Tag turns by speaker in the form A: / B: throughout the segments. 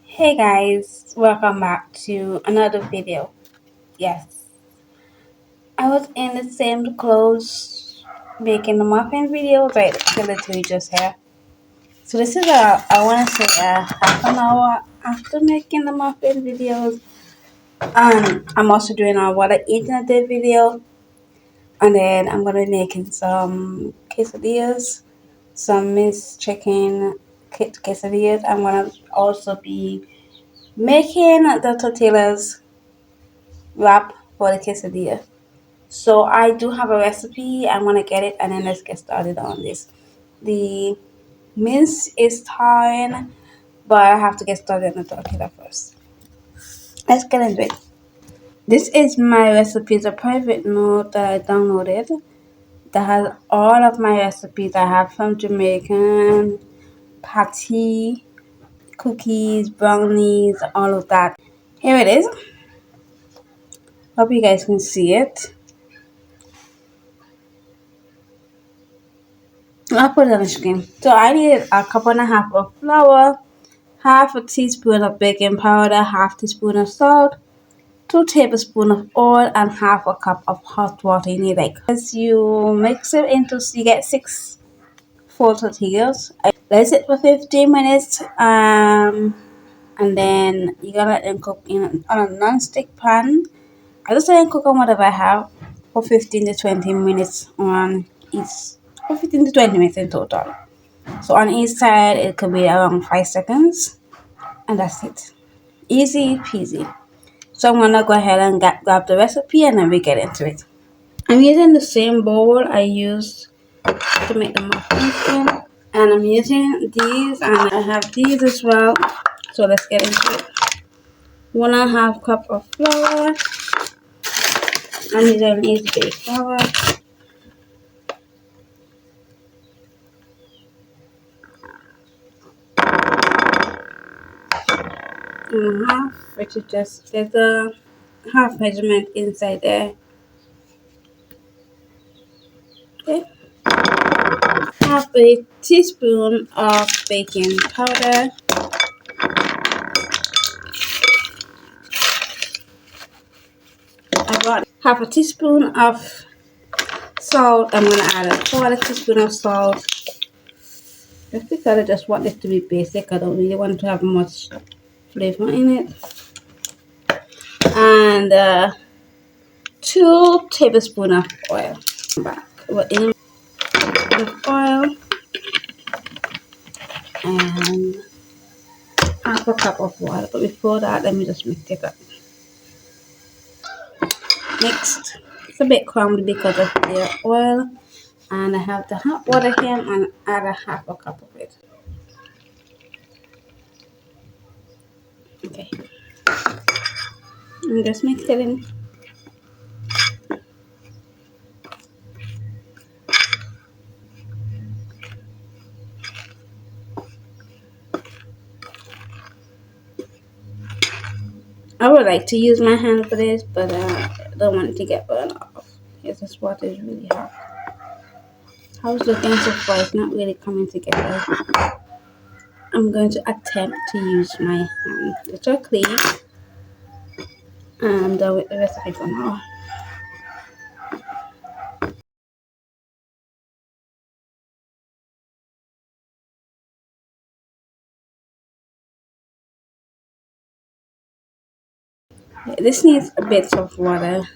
A: Hey guys, welcome back to another video. Yes, I was in the same clothes making the muffin video right literally just here. So this is I want to say a half an hour after making the muffin videos, and I'm also doing a what I eat in a day video, and then I'm gonna be making some quesadillas, some minced chicken quesadillas. I'm gonna also be making the tortillas wrap for the quesadilla. So I do have a recipe. I'm gonna get it and then let's get started on this. The mince is thawing, but I have to get started on the tortilla first. Let's get into it. This is my recipe. It's a private note that I downloaded that has all of my recipes. I have from Jamaican, patty, cookies, brownies, all of that. Here it is. Hope you guys can see it. I'll put it on the screen. So I needed a cup and a half of flour, half a teaspoon of baking powder, half teaspoon of salt, 2 tablespoons of oil, and half a cup of hot water. You need like as you mix it into, you get 6 full tortillas. Let it for 15 minutes. And then you gotta let them cook on a non-stick pan. I just let them cook on whatever I have for 15 to 20 minutes on each. For 15 to 20 minutes in total. So on each side, it could be around 5 seconds, and that's it. Easy peasy. So I'm gonna go ahead and grab the recipe, and then we get into it. I'm using the same bowl I used to make the muffins in, and I'm using these, and I have these as well. So let's get into it. 1.5 cup of flour. I'm using easy bake flour. And a half, which is just there's a half measurement inside there. Okay. Half a teaspoon of baking powder. I got half a teaspoon of salt. I'm going to add a 1/4 teaspoon of salt. Just because I just want this to be basic. I don't really want to have much flavor in it. And 2 tablespoons of oil. Back. We're in of oil. And half a cup of water. But before that, let me just mix it up. Mixed. It's a bit crumbly because of the oil. And I have the hot water here and add a half a cup of it. Okay. And just mix it in. I would like to use my hand for this, but I don't want it to get burned off. Because this water is really hot. I was looking so far, it's not really coming together. I'm going to attempt to use my hand. It's all clean. And I'm done with the recipe for now. This needs a bit of water.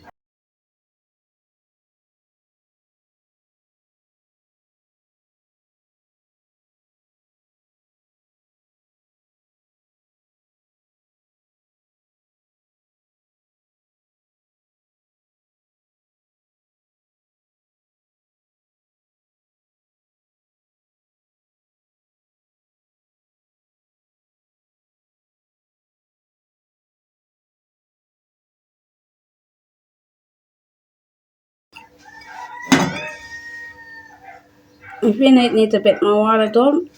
A: If you need a bit more water,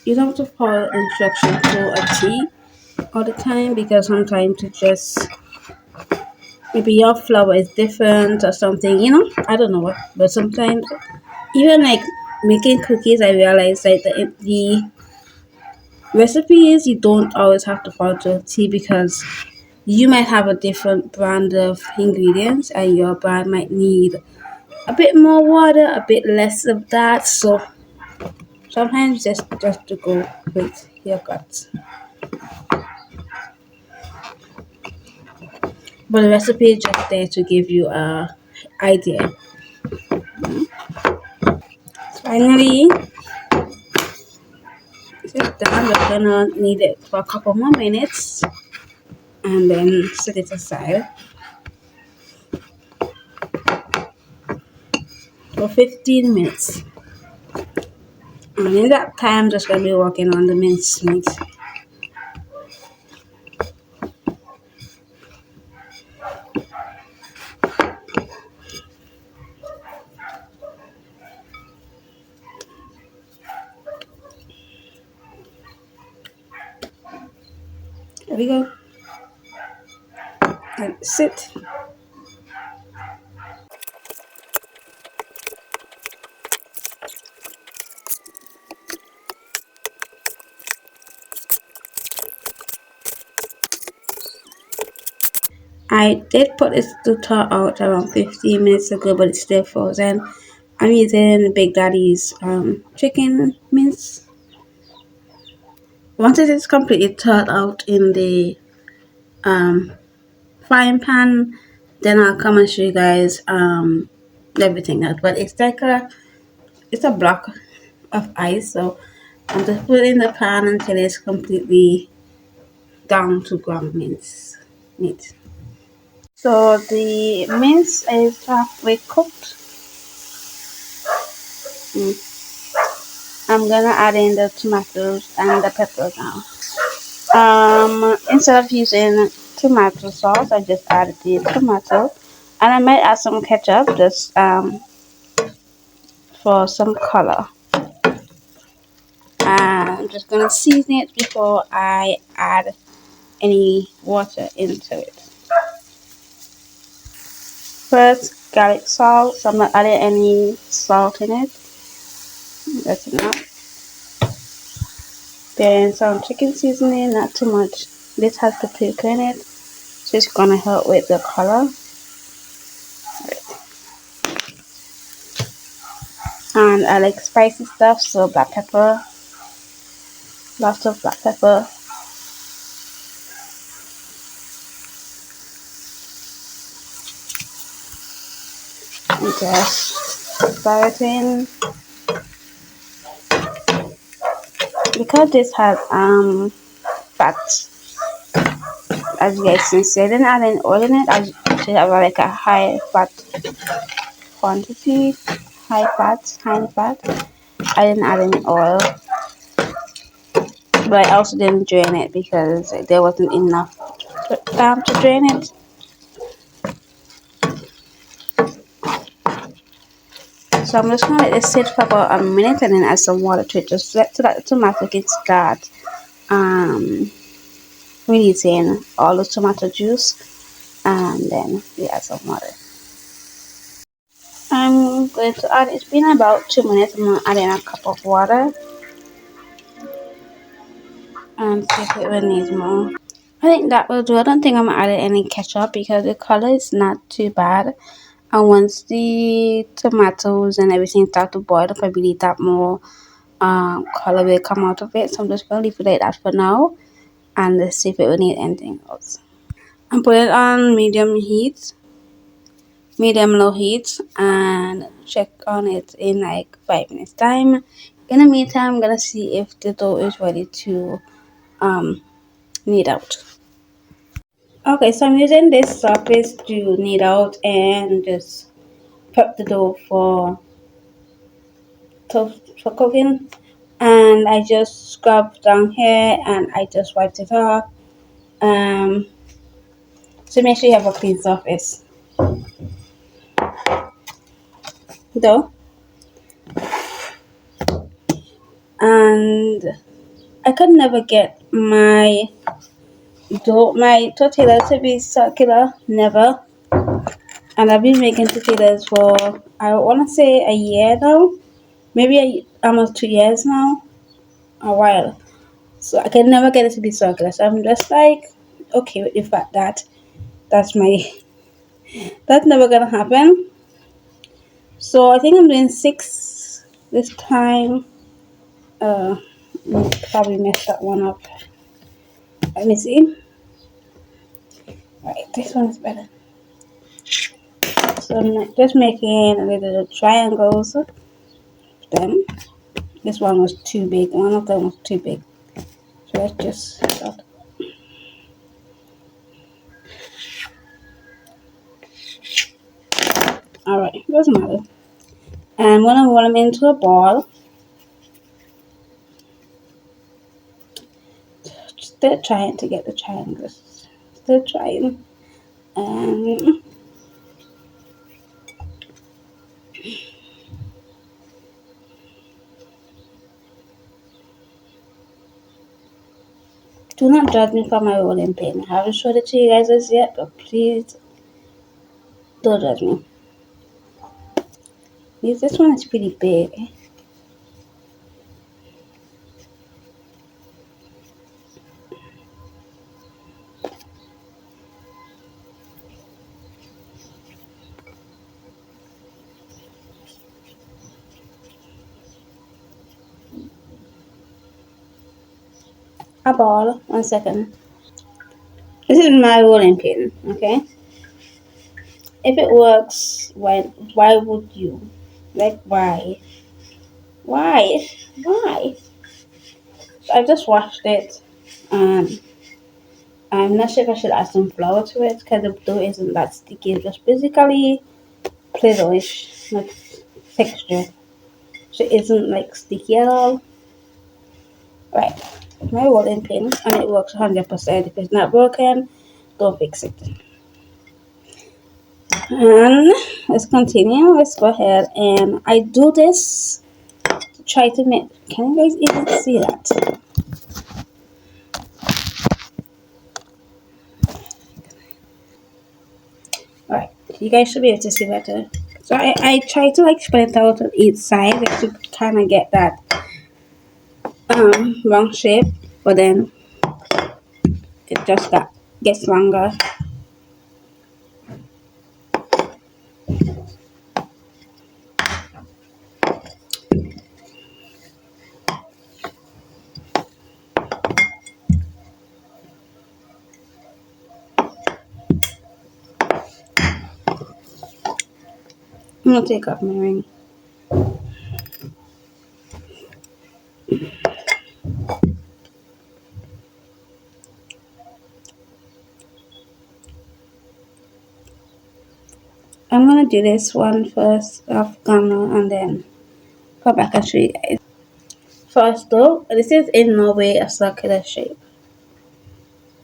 A: you don't have to follow instructions to a T all the time, because sometimes it just maybe your flour is different or something, I don't know what, but sometimes even like making cookies, I realize like the recipes you don't always have to follow to a T because you might have a different brand of ingredients and your brand might need a bit more water, a bit less of that. So sometimes just to go with your guts. But the recipe is just there to give you a idea. Finally, it's done. We're gonna need it for a couple more minutes and then set it aside for 15 minutes. And in that time, I'm just gonna be working on the minced meat. There we go. And sit. I did put this to thaw out around 15 minutes ago, but it's still frozen. I'm using Big Daddy's chicken mince. Once it is completely thawed out in the um, frying pan, then I'll come and show you guys everything else. But it's like it's a block of ice, so I'm just putting it in the pan until it's completely down to ground mince meat. So the mince is halfway cooked. I'm gonna add in the tomatoes and the peppers now. Instead of using tomato sauce, I just added the tomato, and I might add some ketchup just for some color. And I'm just gonna season it before I add any water into it. First, garlic salt. So I'm not adding any salt in it. That's enough. Then some chicken seasoning, not too much. This has paprika in it, so it's gonna help with the color. And I like spicy stuff, so black pepper, lots of black pepper. And just stir it in. Because this has fat, as you guys can see, I didn't add any oil in it. I should have like a high fat quantity, high fat. I didn't add any oil, but I also didn't drain it because there wasn't enough to drain it. So I'm just gonna let it sit for about a minute and then add some water to it, just so that the tomato can start releasing all the tomato juice, and then we add some water. I'm going to add, it's been about 2 minutes, I'm going to add in a cup of water and see if it will need more. I think that will do. I don't think I'm adding any ketchup because the color is not too bad. And once the tomatoes and everything start to boil, I believe that more color will come out of it. So I'm just going to leave it like that for now and let's see if it will need anything else. I'm putting it on medium low heat, and check on it in like 5 minutes time. In the meantime, I'm gonna see if the dough is ready to knead out. Okay, so I'm using this surface to knead out and just prep the dough for cooking. And I just scrubbed down here and I just wiped it off. So make sure you have a clean surface. Dough. And I could never get my tortilla to be circular, never. And I've been making tortillas for, I want to say, a year now, maybe almost 2 years now, a while. So I can never get it to be circular. So I'm just like okay with the fact that that's my that's never gonna happen. So I think I'm doing 6 this time. Uh, Probably messed that one up. Let me see. Right, this one's better. So I'm just making a little triangles. Then this one was too big. One of them was too big. So let's just start. Alright, doesn't matter. And I'm gonna roll them into a ball. Still trying to get the triangles. Still trying. And do not judge me for my rolling pin. I haven't showed it to you guys as yet, but please don't judge me. This one is pretty big. A ball. 1 second. This is my rolling pin, okay? If it works, why would you? Like why? Why? Why? I just washed it. I'm not sure if I should add some flour to it because the dough isn't that sticky. It's just basically Play-Doh-ish, not texture. So it isn't like sticky at all. Right. My rolling pin and it works 100%. If it's not broken, don't fix it. And let's continue. Let's go ahead and I do this to try to make. Can you guys even see that? Alright, you guys should be able to see better. So I try to like spread it out on each side to kind of get that wrong shape, but then it just gets longer. I'm gonna take off my ring. I'm gonna do this one first off camera and then come back and show you guys. First though, this is in no way a circular shape.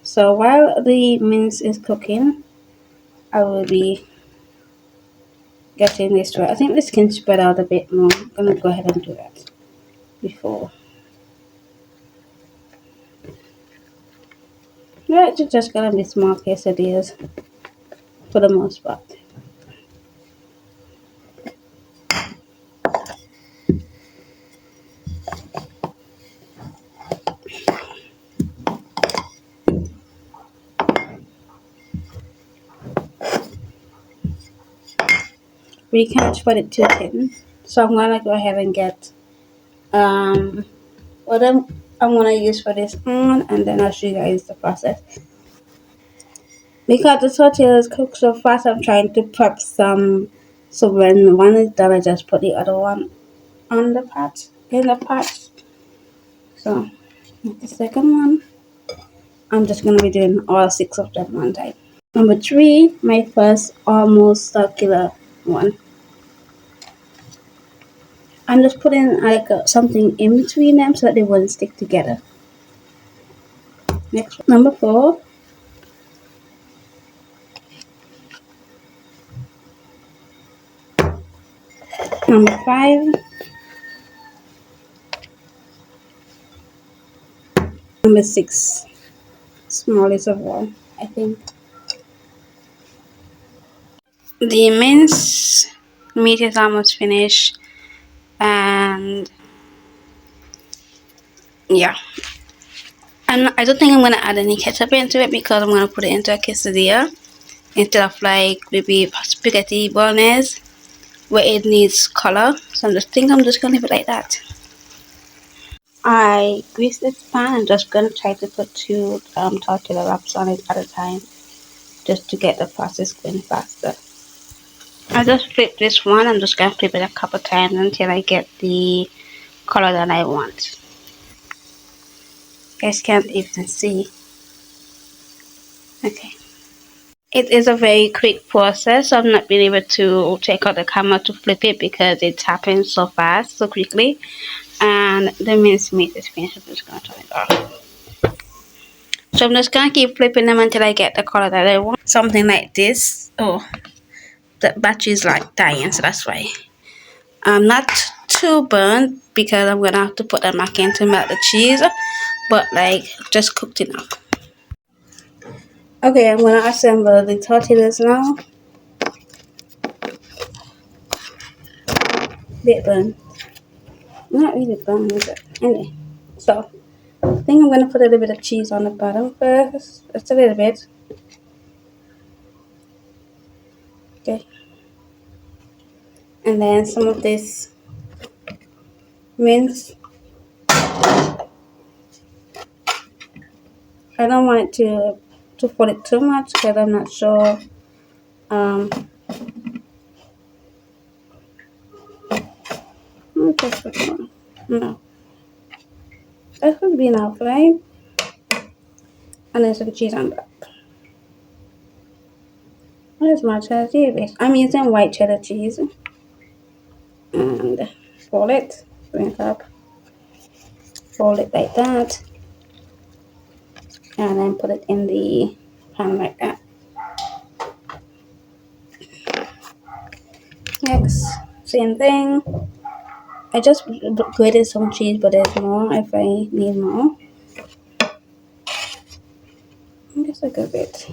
A: So while the mince is cooking, I will be getting this right. I think this can spread out a bit more. I'm gonna go ahead and do that before. Yeah, it's just gonna be small quesadillas for the most part. We can't spread it too thin, so I'm gonna go ahead and get what I'm gonna use for this on, and then I'll show you guys the process. Because the tortillas cook so fast, I'm trying to prep some. So when one is done, I just put the other one on the pot in the pot. So the second one, I'm just gonna be doing all 6 of them one time. Number 3, my first almost circular one. I'm just putting like something in between them so that they wouldn't stick together. Next, number 4. Number 5. Number 6. Smallest of all, I think. The mince meat is almost finished, and yeah, I don't think I'm gonna add any ketchup into it because I'm gonna put it into a quesadilla instead of like maybe spaghetti bolognese where it needs color. So I'm just gonna leave it like that. I greased this pan. I'm just gonna try to put two tortilla wraps on it at a time, just to get the process going faster. I just flip this one. I'm just gonna flip it a couple times until I get the color that I want. You guys can't even see. Okay. It is a very quick process, so I'm not being able to take out the camera to flip it because it's happening so fast, so quickly. And the minced meat is finished. I'm just gonna turn it off. So I'm just gonna keep flipping them until I get the color that I want. Something like this. Oh, the battery is like dying, so that's why. I'm not too burnt because I'm gonna have to put them back in to melt the cheese, but like just cooked enough. Okay, I'm gonna assemble the tortillas now. Bit burnt. Not really burnt, is it? Anyway, so I think I'm gonna put a little bit of cheese on the bottom first. Just a little bit. Okay. And then some of this mince. I don't want to put it too much because I'm not sure. No, that should be enough, right? And then some cheese on top. Where's my cheddar cheese? I'm using white cheddar cheese. And fold it, bring it up, fold it like that, and then put it in the pan like that. Next, same thing. I just grated some cheese, but there's more if I need more. Just a good bit,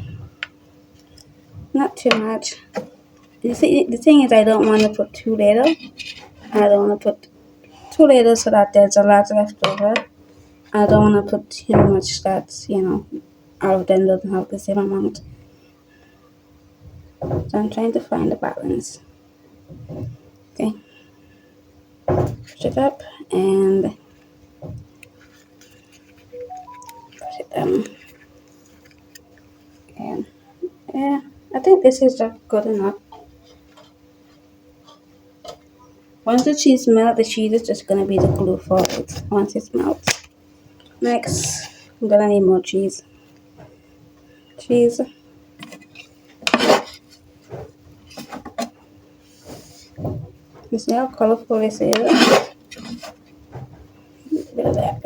A: not too much. The thing is, I don't want to put too little. I don't want to put too little so that there's a lot left over. I don't want to put too much that, all of them doesn't have the same amount. So I'm trying to find the balance. Okay. Push it up and push it down. And yeah, I think this is just good enough. Once the cheese melts, the cheese is just gonna be the glue for it. Once it melts. Next, I'm gonna need more cheese. Cheese. You see how colorful this is? A bit of that.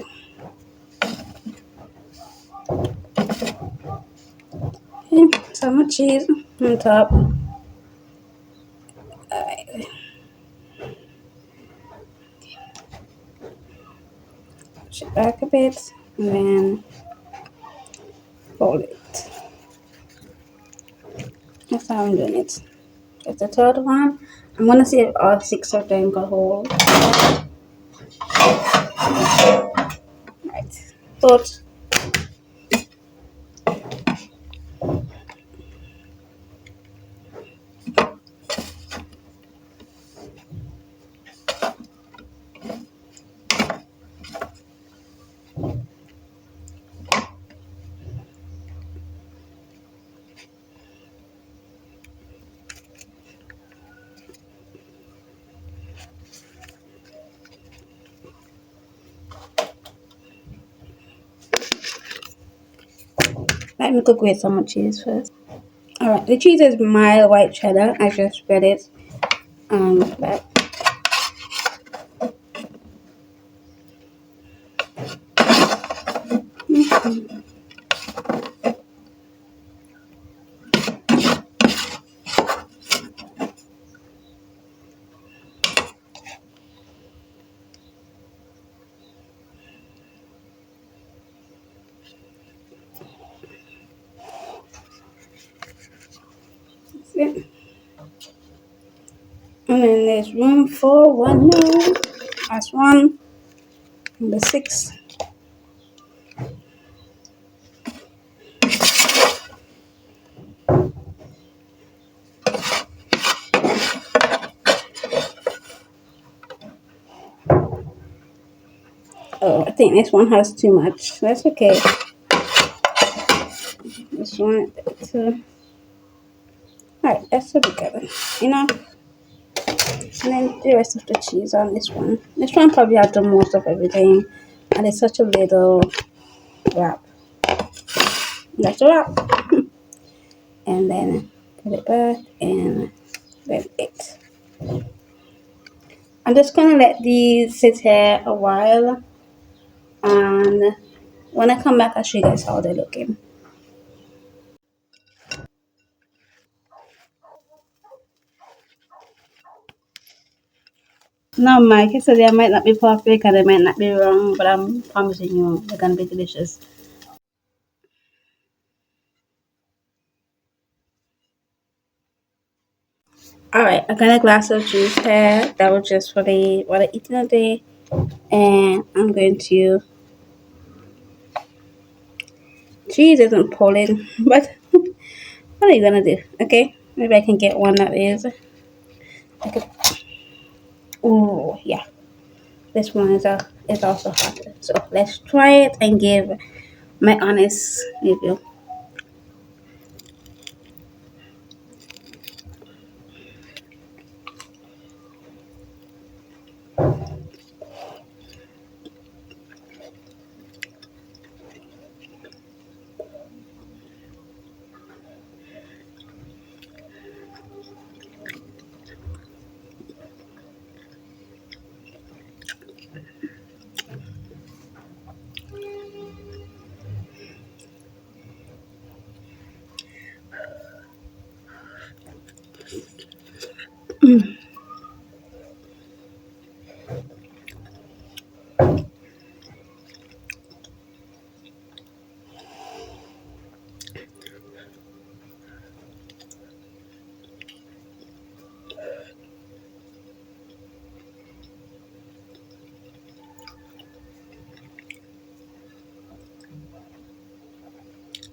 A: Okay, some more cheese on top. Alright. Push it back a bit and then fold it. That's how I'm doing it. It's the third one. I'm gonna see if all 6 of them got hold. Right. Thought. Let me cook with some cheese first. Alright, the cheese is mild white cheddar. I just spread it back. That's it. And then there's room for one more. That's one. Number 6. Oh, I think this one has too much. That's okay. This one, alright, that should be good. You know? And then the rest of the cheese on this one. This one probably has the most of everything. And it's such a little wrap. That's a wrap. And then put it back and then it. I'm just gonna let these sit here a while, and when I come back I'll show you guys how they're looking. Now my quesadilla might not be perfect and they might not be wrong, but I'm promising you they're gonna be delicious. Alright, I got a glass of juice here. That was just for the what I eat in a day. And I'm going to cheese isn't pulling, but what are you gonna do? Okay, maybe I can get one that is. Okay. Oh yeah, this one is also hot. So let's try it and give my honest review.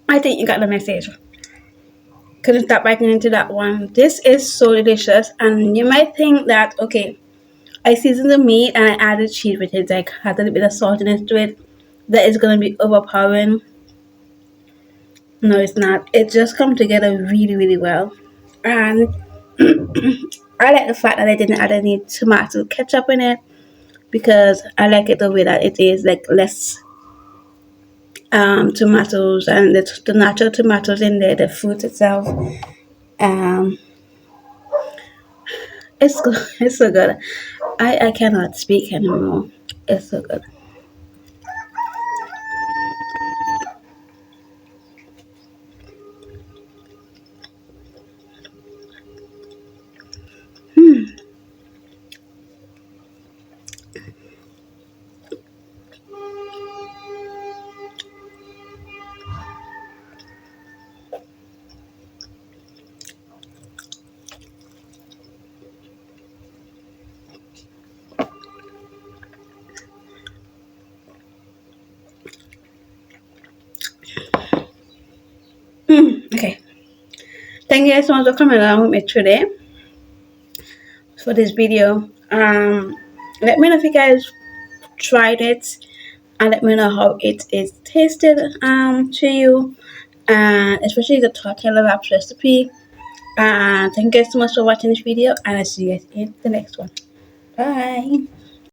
A: I think you got the message. Couldn't stop biting into that one. This is so delicious, and you might think that okay, I seasoned the meat and I added cheese with it, like had a little bit of saltiness to it. That is gonna be overpowering. No, it's not. It just come together really, really well, and I like the fact that I didn't add any tomato ketchup in it because I like it the way that it is, like less tomatoes and the natural tomatoes in there, the fruit itself. Um, it's good. It's so good. I cannot speak anymore. It's so good. Okay. Thank you guys so much for coming along with me today for this video. Let me know if you guys tried it and let me know how it is tasted to you, and especially the tortilla wraps recipe. And thank you guys so much for watching this video, and I'll see you guys in the next one. Bye.